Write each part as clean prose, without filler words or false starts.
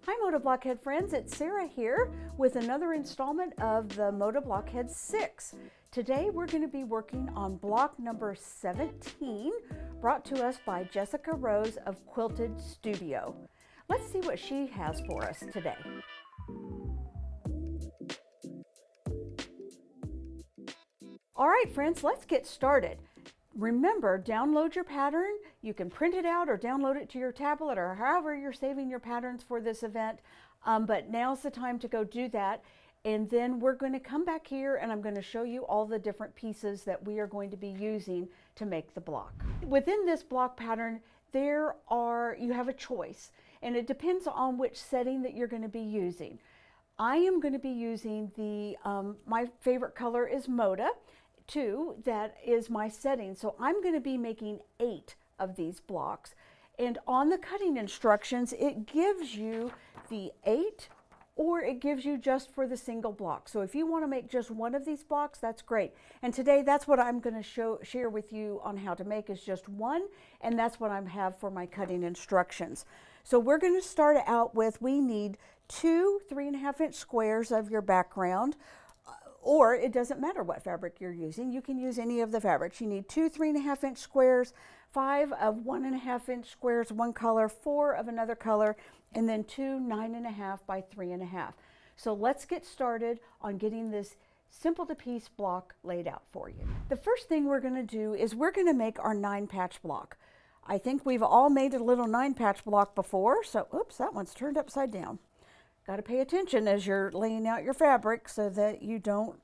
Hi Moda Blockhead friends, it's Sarah here with another installment of the Moda Blockheads 6. Today we're going to be working on block number 17, brought to us by Jessica Rose of Quiltd Studio. Let's see what she has for us today. All right friends, let's get started. Remember, download your pattern. You can print it out or download it to your tablet or however you're saving your patterns for this event. But now's the time to go do that. And then we're going to come back here and I'm going to show you all the different pieces that we are going to be using to make the block. Within this block pattern, you have a choice, and it depends on which setting that you're going to be using. I am going to be using my favorite color is Moda. That is my setting. So I'm going to be making 8 of these blocks. And on the cutting instructions, it gives you the 8 or it gives you just for the single block. So if you want to make just one of these blocks, that's great. And today that's what I'm going to share with you on how to make is just one. And that's what I have for my cutting instructions. So we're going to start out with, we need 2 3.5-inch squares of your background. Or it doesn't matter what fabric you're using. You can use any of the fabrics. You need 2 3.5-inch squares, 5 of 1.5-inch squares, one color, 4 of another color, and then 2 9.5 by 3.5. So let's get started on getting this simple to piece block laid out for you. The first thing we're going to do is we're going to make our 9-patch block. I think we've all made a little 9-patch block before. So, oops, that one's turned upside down. Got to pay attention as you're laying out your fabric so that you don't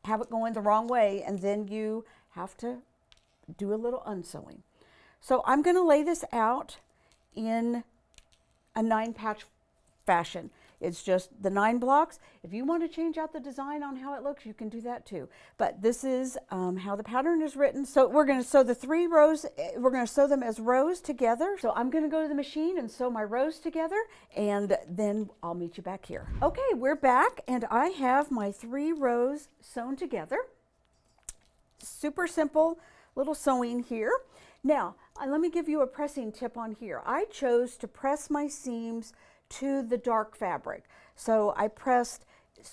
have it going the wrong way, and then you have to do a little unsewing. So I'm going to lay this out in a 9-patch fashion. It's just the 9 blocks. If you want to change out the design on how it looks, you can do that too. But this is how the pattern is written. So we're going to sew the 3 rows. We're going to sew them as rows together. So I'm going to go to the machine and sew my rows together, and then I'll meet you back here. Okay, we're back, and I have my 3 rows sewn together. Super simple little sewing here. Now, let me give you a pressing tip on here. I chose to press my seams to the dark fabric. So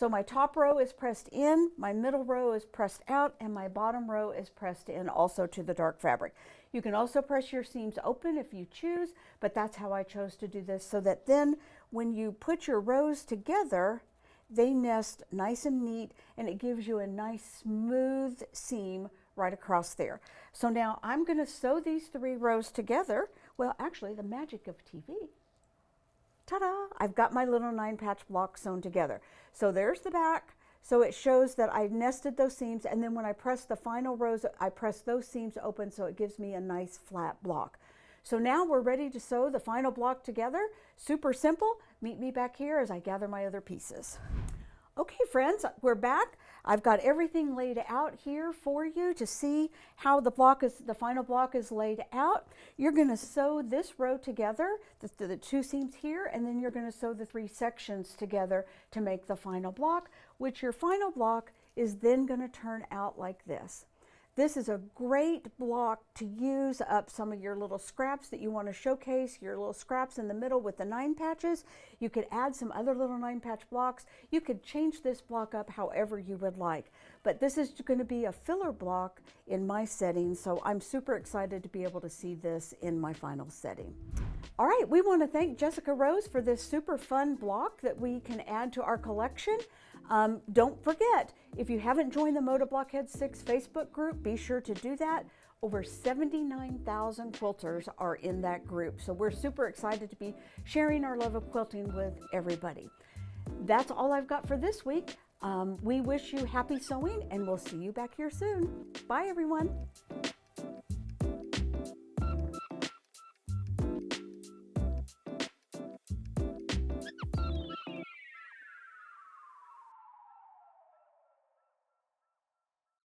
my top row is pressed in, my middle row is pressed out, and my bottom row is pressed in also to the dark fabric. You can also press your seams open if you choose, but that's how I chose to do this, so that then when you put your rows together, they nest nice and neat, and it gives you a nice smooth seam right across there. So now I'm going to sew these 3 rows together. Well, actually, the magic of TV. Ta-da! I've got my little 9-patch block sewn together. So there's the back. So it shows that I nested those seams, and then when I press the final rows, I press those seams open, so it gives me a nice flat block. So now we're ready to sew the final block together. Super simple. Meet me back here as I gather my other pieces. Okay friends, we're back. I've got everything laid out here for you to see how the final block is laid out. You're going to sew this row together, the 2 seams here, and then you're going to sew the 3 sections together to make the final block, which your final block is then going to turn out like this. This is a great block to use up some of your little scraps that you want to showcase, your little scraps in the middle with the 9 patches. You could add some other little 9-patch blocks. You could change this block up however you would like. But this is going to be a filler block in my setting, so I'm super excited to be able to see this in my final setting. All right, we want to thank Jessica Rose for this super fun block that we can add to our collection. Don't forget, if you haven't joined the Moda Blockheads 6 Facebook group, be sure to do that. Over 79,000 quilters are in that group. So we're super excited to be sharing our love of quilting with everybody. That's all I've got for this week. We wish you happy sewing, and we'll see you back here soon. Bye, everyone.